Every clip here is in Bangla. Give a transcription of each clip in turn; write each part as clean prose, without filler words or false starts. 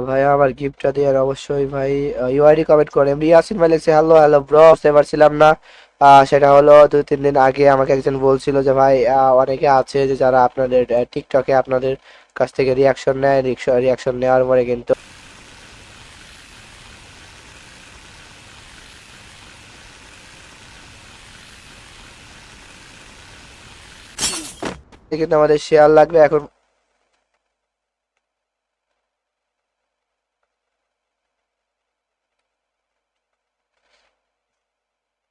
ভাই আমার গিফটটা দিয়ে অবশ্যই ভাই ইউআইডি কমেন্ট করে এমডি ইয়াসিন ভাই লিখছে হ্যালো হ্যালো ব্রো, বুঝতে পারছিলাম না। সেটা হলো 2-3 দিন আগে আমাকে একজন বলছিল যে ভাই অনেকে আছে যে যারা আপনাদের টিকটকে আপনাদের কাছ থেকে রিয়াকশন নেয়, রিয়াকশন নেওয়ার পরে কিন্তু কিন্তু আমাদের শেয়ার লাগবে এখন।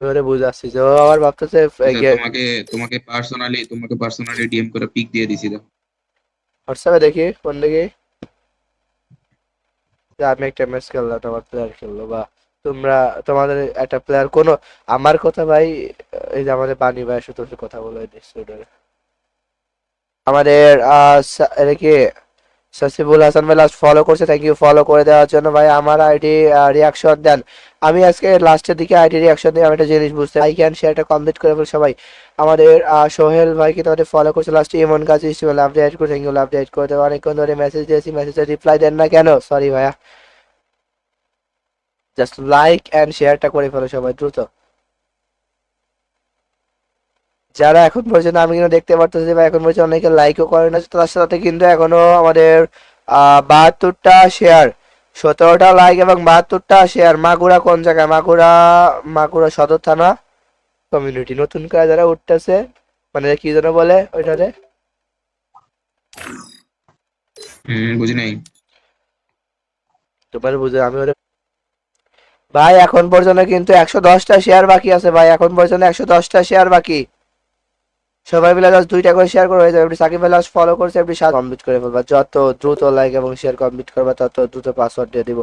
ধরে বুঝাচ্ছি যে ও আবার ভাবতেছে আচ্ছা, তোমাকে পার্সোনালি ডিএম করে পিক দিয়ে দিছি দাও। হোয়াটসঅ্যাপে দেখি কোন দেখি যে আমি একটা ম্যাচ খেললাম, তোমার প্লেয়ার খেললো বা তোমরা তোমাদের একটা প্লেয়ার কোনো আমার কথা ভাই, এই যে আমাদের বানি ভাই শুধু কথা বলে ডিসঅর্ডারে আমাদের এটা কি সাসিবুল হাসান ভাই লাস্ট ফলো করছে, থ্যাংক ইউ ফলো করে দেওয়ার জন্য ভাই। আমার আইডি রিয়াকশন দেন। আমি আজকে লাস্টের দিকে আইডি রিয়াকশন দিয়ে আমি একটা জিনিস বুঝতে লাইক অ্যান্ড শেয়ারটা কমপ্লিট করে ফেল সবাই। আমাদের সোহেল ভাই কিন্তু আমাদের ফলো করছে লাস্টে, এমন কাজ ইস্টিমেল আপডেট করে থ্যাংক ইউ আপডেট করে দেবো। অনেকক্ষণ ধরে মেসেজ দিয়েছি, মেসেজের রিপ্লাই দেন না কেন? সরি ভাইয়া, জাস্ট লাইক অ্যান্ড শেয়ারটা করে ফেলো সবাই দ্রুত। যারা এখন পর্যন্ত আমি কিন্তু দেখতে পারতেছি ভাই এখন পর্যন্ত অনেকে লাইকও করে না, তার সাথে কিন্তু এখনো আমাদের 72টা শেয়ার, 17টা লাইক এবং 72টা শেয়ার। মাগুরা কোন জায়গায়? মাগুরা, মাগুরা সদর থানা কমিউনিটি নতুন করে যারা উঠতেছে, মানে কি যেন বলে ওইটাতে, বুঝি নাই। তোমার বুঝে আমি ওটা ভাই। এখন পর্যন্ত কিন্তু 110টা শেয়ার বাকি আছে ভাই, এখন পর্যন্ত 110টা শেয়ার বাকি। সবাই মিলে জাস্ট 2টা করে শেয়ার করে হয়ে যাবে। এমনি সাকিব আল ফলো করছে, এমনি সাথে কমপ্লিট করে ফেলবা। যত দ্রুত লাইক এবং শেয়ার কমপ্লিট করবা তত দ্রুত পাসওয়ার্ড দিয়ে দিব।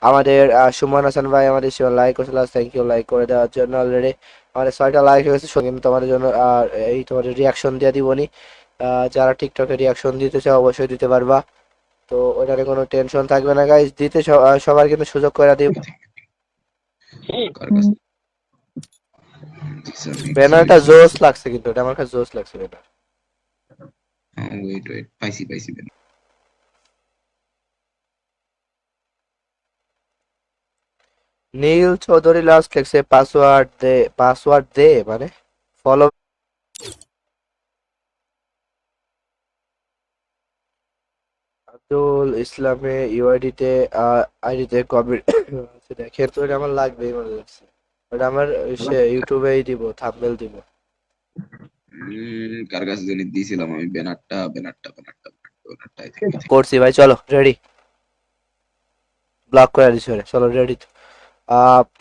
আমাদের সুমন হাসান ভাই আমাদের সে লাইক করছিল, থ্যাংক ইউ লাইক করে দেওয়ার জন্য। অলরেডি আমাদের 6টা লাইক হয়ে গেছে, কিন্তু তোমাদের জন্য আর এই তোমাদের রিয়াকশন দিয়ে দিবনি। যারা টিকটকে রিয়াকশন দিতে চাও অবশ্যই দিতে পারবা, তো ওইটারে কোনো টেনশন থাকবে না গাইজ, দিতে সবার কিন্তু সুযোগ করে দিব। কার কাছে দিছে? আমি কিছু ব্যানারটা দিছি। জোস লাগছে, কিন্তু এটা আমার কাছে জোস লাগছে ব্যানার। হ্যাঁ, ওয়েট ওয়েট, পাইছি। নীল চৌধুরী লাস্ট লিখছে পাসওয়ার্ড দে, পাসওয়ার্ড দে মানে ফলো। আব্দুল ইসলামে ইউআইডিতে আইডিতে কমেন্ট আছে, দেখেন তো এটা আমার লাগবেই মনে লাগছে। ওটা আমার সে ইউটিউবেই দিব, থাম্বনেল দিব। কার কাছে জানি দিয়েছিলাম আমি ব্যানারটা, I think। করছি ভাই, চলো রেডি, ব্লক করে দিছি ওরে, চলো রেডি তো।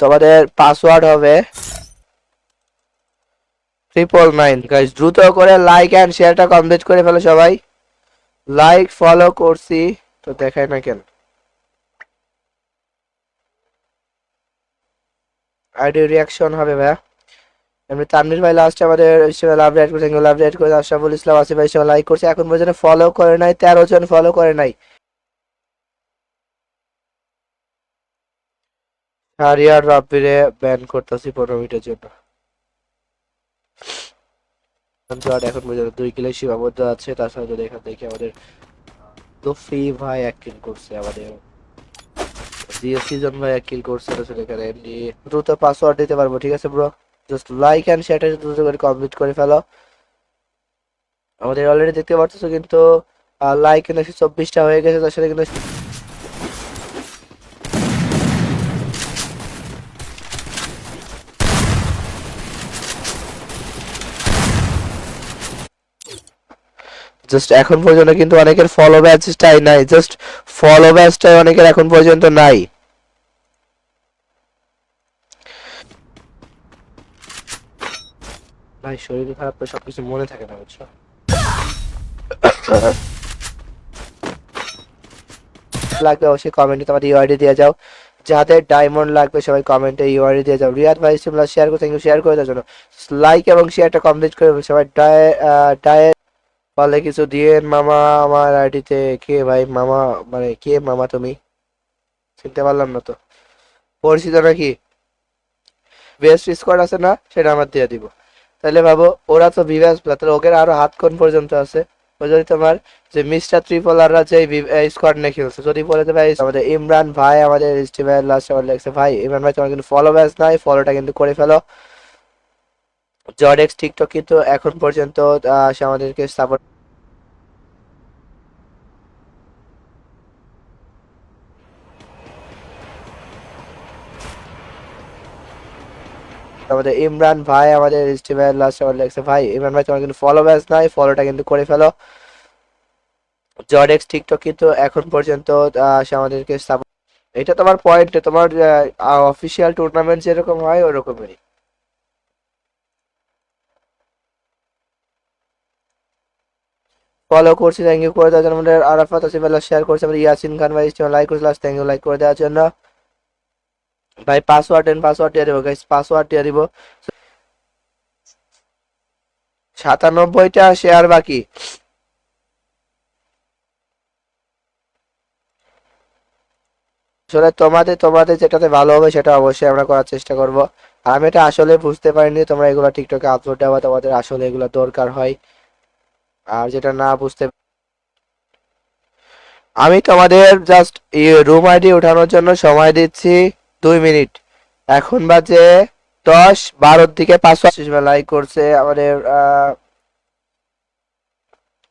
তোমাদের পাসওয়ার্ড হবে 999 গাইস, দ্রুত করে লাইক এন্ড শেয়ারটা কমপ্লিট করে ফেলো সবাই। লাইক ফলো করছি তো দেখায় না কেন? আইডি রিয়াকশন হবে ভাইয়া। এমনি তানভীর ভাই লাস্ট আমাদের লাভ রেড করছে, লাভ রেড করে আশরাফুল ইসলাম আসিফ ভাই লাইক করছে, এখন পর্যন্ত ফলো করে নাই 13 জন ফলো করে নাই। শাহরিয়ার রাব্বিরে ব্যান করতেছি 15 মিনিটের জন্য। এখন পর্যন্ত 2 কিলো সীমাবদ্ধ আছে, তার সাথে যদি এখান থেকে আমাদের লফি ভাই 1 কিল করছে, আমাদের জিও সিজন ভাই 1 কিল করছে, তাছাড়া এখানে এমনি দ্রুত পাসওয়ার্ড দিতে পারবো, ঠিক আছে ব্রো? জাস্ট লাইক এন্ড শেয়ারটা দ্রুত করে কমপ্লিট করে ফেলো। আমাদের অলরেডি দেখতে পাচ্ছ কিন্তু লাইক কিন্তু 124টা হয়ে গেছে, তার সাথে কিন্তু জাস্ট এখন পর্যন্ত কিন্তু অনেকের ফলো ব্যাচটাই নাই, জাস্ট ফলো ব্যাচটাই অনেকের এখন পর্যন্ত নাই। ভাই শরীর খারাপ তো সবকিছু মনে থাকে না, বুঝছো? লাগবে অবশ্যই কমেন্টে তোমার ইউআইডি দিয়ে যাও। যাদের ডায়মন্ড লাগবে সবাই কমেন্টে ইউআইডি দিয়ে যাও। রিয়াদ ভাই তোমরা শেয়ার করে, থ্যাংক ইউ শেয়ার করে দেওয়ার জন্য। লাইক এবং শেয়ারটা কমপ্লিট করে সবাই। ডায়ে বলে কিছু দিয়ে মামা আমার আইডিতে। কে ভাই মামা, মানে কে মামা তুমি? চিনতে পারলাম না তো, পরিচিত নাকি? বেস্ট স্কোয়াড আছে না, সেটা আমার দিয়ে দিব। তাহলে ভাবো ওরা তো ভিভাস প্লেয়ার, তাহলে ওকে আরো হাত কোন পর্যন্ত আছে। ওই যদি তোমার যে মিস্টার ত্রিপলাররা যে স্কোয়াড নিয়ে খেলছে যদি বলে দেবে আমাদের ইমরান ভাই আমাদের স্টিভেন লাস্ট আমার লেগেছে ভাই ইমরান ভাই তোমার কিন্তু ফলো ব্যাচ নাই ফলোটা কিন্তু করে ফেলো জর্ডেক্স টিকটক কিন্তু এখন পর্যন্ত সে আমাদেরকে সাপোর্ট আমাদের ইমরান ভাই আমাদের স্টিভেন লাস্ট আমার লেগেছে ভাই ইমরান ভাই তোমার কিন্তু ফলো ব্যাচ নাই ফলোটা কিন্তু করে ফেলো জর্ডেক্স টিকটক কিন্তু এখন পর্যন্ত সে আমাদেরকে সাপোর্ট এটা তোমার পয়েন্ট তোমার অফিসিয়াল টুর্নামেন্ট যেরকম হয় ওরকমই ফলো করছি থ্যাংক ইউ করে দেওয়ার জন্য আমাদের আরাফাত আসিফাল্লাহ শেয়ার করছে আমাদের ইয়াসিন খান ভাই লাইক করছে লাস্ট থ্যাংক ইউ লাইক করে দেওয়ার জন্য ভাই পাসওয়ার্ড দিয়ে দেবো গাইস পাসওয়ার্ড দিয়ে দিব 97টা শেয়ার বাকি আসলে তোমাদের তোমাদের যেটাতে ভালো হবে সেটা অবশ্যই আমরা করার চেষ্টা করব আর আমি এটা আসলে বুঝতে পারিনি তোমরা এগুলো টিকটকে আপলোড দেওয়া তোমাদের আসলে এগুলো দরকার হয় আর যেটা না বুঝতে আমি তোমাদের জাস্ট রুম আইডি ওঠানোর জন্য সময় দিচ্ছি 2 মিনিট এখন বাজে 10:12 দিকে 500 লাইক করছে আমাদের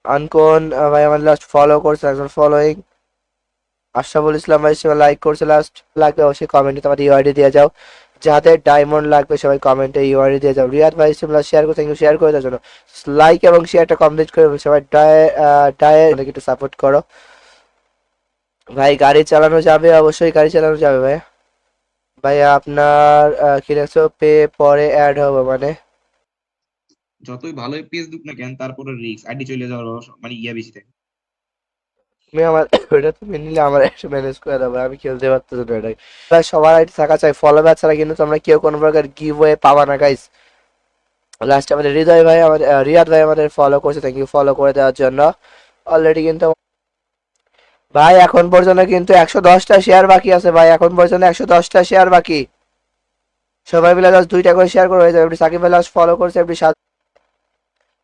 আনকোন ভাই আমাদের লাস্ট ফলো করছে একজন ফলোইং আশরাফুল ইসলাম ভাই সে লাইক করছে লাস্ট লাগবে অবশ্যই কমেন্টে তোমার ইউআইডি দিয়ে যাও যাদের ডায়মন্ড লাগবে সবাই কমেন্টে ইউআইডি দিয়ে যাও রিয়াদ ভাই তোমরা শেয়ার করে থ্যাংক ইউ শেয়ার করে দেওয়ার জন্য লাইক এবং শেয়ারটা কমপ্লিট করে সবাই একটু সাপোর্ট করো ভাই গাড়ি চালানো যাবে অবশ্যই গাড়ি চালানো যাবে ভাই ভাইয়া আপনার কি দেখছো পে পরে অ্যাড হবে মানে যতই ভালোই পেজ দুক না কেন তারপরে রিস্ক আইডি চলে যাওয়ার মানে বেশি থাকে। তুমি আমার ওইটা তুমি নিলে আমার একটু ম্যানেজ করে দেবো আমি খেলতে পারতেছি না এটাই ভাই সবার আইডি থাকা চাই ফলো ব্যাচ ছাড়া কিন্তু তোমরা কেউ কোনো প্রকার গিভ ওয়ে পাবা না গাইস লাস্ট আমাদের হৃদয় ভাই আমাদের রিয়াদ ভাই আমাদের ফলো করছে থ্যাংক ইউ ফলো করে দেওয়ার জন্য অলরেডি কিন্তু ভাই এখন পর্যন্ত কিন্তু 110টা শেয়ার বাকি আছে ভাই এখন পর্যন্ত 110টা শেয়ার বাকি সবাই মিলে জাস্ট 2টা করে শেয়ার করে হয়ে যাবে এমনি সাকিব ভাই লাস্ট ফলো করছে এমনি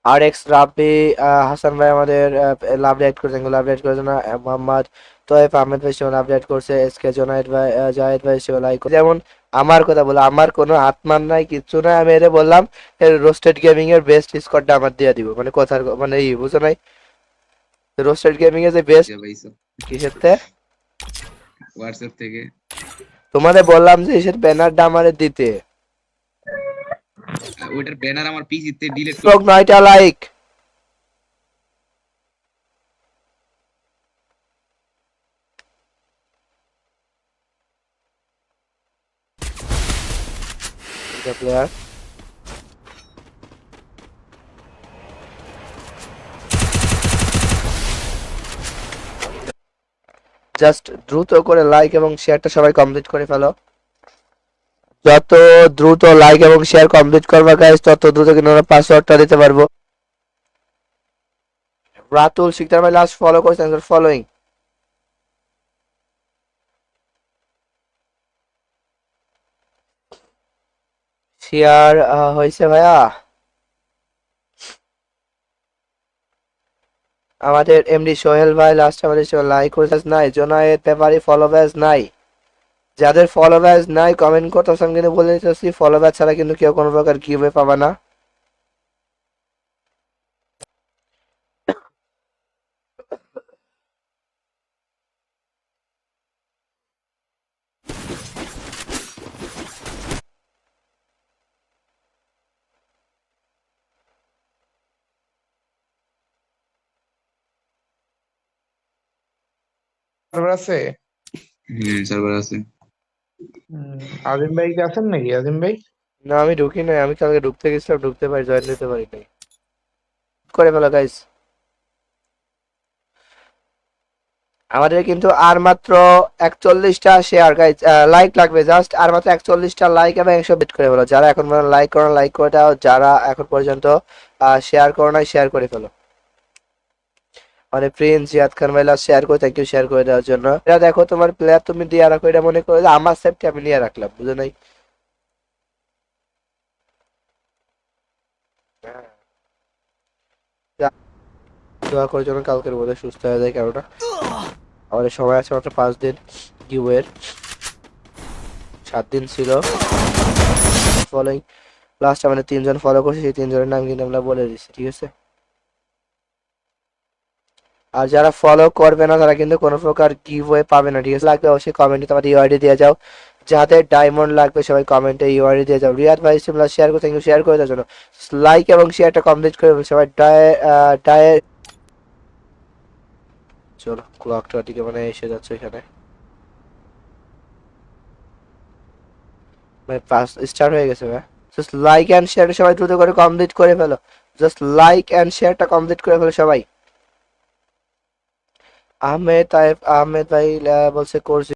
আর এক্স রাব্বি হাসান ভাই আমাদের লাভ রেড করছে লাভ রেড করেছে না মোহাম্মদ তোয়েফ আহমেদ ভাই সেও লাভ রেড করছে এসকে জোনায়েদ ভাই জায়েদ ভাই সেও লাইক যেমন আমার কথা বলে আমার কোনো আত্মার নাই কিচ্ছু নাই আমি এটা বললাম রোস্টেড গেমিং এর বেস্ট স্কোরটা আমার দিয়ে দিব মানে কথার মানে এই বুঝো নাই রোস্টেড গেমিং এর যে বেস্ট পাইছো কিসের তে হোয়াটসঅ্যাপ থেকে তোমাদের বললাম যে এসের ব্যানারটা আমাদের দিতে ওইটার ব্যানার আমার পিসিতে ডিলিট লোক 9টা লাইক প্লেয়ার জাস্ট দ্রুত করে লাইক এবং শেয়ারটা সবাই কমপ্লিট করে ফেলো যত দ্রুত লাইক এবং শেয়ার কমপ্লিট করবা গাইস তত দ্রুত কিন্তু আমরা পাসওয়ার্ডটা দিতে পারবো রাতুল শিকদার ভাই লাস্ট ফলো করছেন ফলোইং শেয়ার হয়েছে ভাইয়া আমাদের এমডি সোহেল ভাই লাস্ট আমাদের লাইক করেছে নাই জোনায়েদ পেপারি ফলো ব্যাচ নাই যাদের ফলো ব্যাচ নাই কমেন্ট করতেছেন কিন্তু বলে দিতেছি ফলো ব্যাচ ছাড়া কিন্তু কেউ কোনো প্রকার গিভওয়ে পাবে না সার্ভার আছে? সার্ভার আছে। আজিম ভাই কি আছেন নাকি? আজিম ভাই না আমি ঢুকি নাই আমি কালকে ঢুকতে গেছিলাম ঢুকতে পারি জয়েন দিতে পারি নাই করে ফেলো গাইস আমাদের কিন্তু আর মাত্র 41টা শেয়ার গাইস লাইক লাগবে জাস্ট আর মাত্র 41টা লাইক এবং 100 বিট করে ফেলো যারা এখন পর্যন্ত লাইক করো লাইক করে দাও যারা এখন পর্যন্ত শেয়ার করো না শেয়ার করে ফেলো মানে প্রিন্স জিয়াদ খান ভাই শেয়ার করে থ্যাংক ইউ শেয়ার করে দেওয়ার জন্য এটা দেখো তোমার প্লেয়ার তুমি দিয়ে রাখো এটা মনে করো যে আমার সেফটি আমি নিয়ে রাখলাম বুঝো নাই দোয়া করার জন্য কালকের মধ্যে সুস্থ হয়ে যায় কেননা আমাদের সময় আছে মাত্র 5 দিন কিউয়ের 7 দিন ছিল ফলোইং লাস্ট আমাদের 3জন ফলো করছে সেই 3জনের নাম কিন্তু আমরা বলে দিচ্ছি ঠিক আছে আর যারা ফলো করবে না তারা কিন্তু কোনো প্রকার গিভওয়ে পাবে না ঠিক আছে লাগবে অবশ্যই কমেন্টে তোমাদের ইউআইডি দিয়ে যাও যাদের ডায়মন্ড লাগবে সবাই কমেন্টে ইউআইডি দিয়ে যাও রিয়াদ ভাই তোমরা শেয়ার করে থ্যাংক ইউ শেয়ার করে দেওয়ার জন্য লাইক এবং শেয়ারটা কমপ্লিট করে ফেলো সবাই ডায় চলো ক্লকটা দিকে মানে এসে যাচ্ছে এখানে ভাই পাস স্টার্ট হয়ে গেছে ভাই জাস্ট লাইক এন্ড শেয়ার সবাই দ্রুত করে কমপ্লিট করে ফেলো জাস্ট লাইক এন্ড শেয়ারটা কমপ্লিট করে ফেলো সবাই আহমেদ ভাই বলছে কোর্স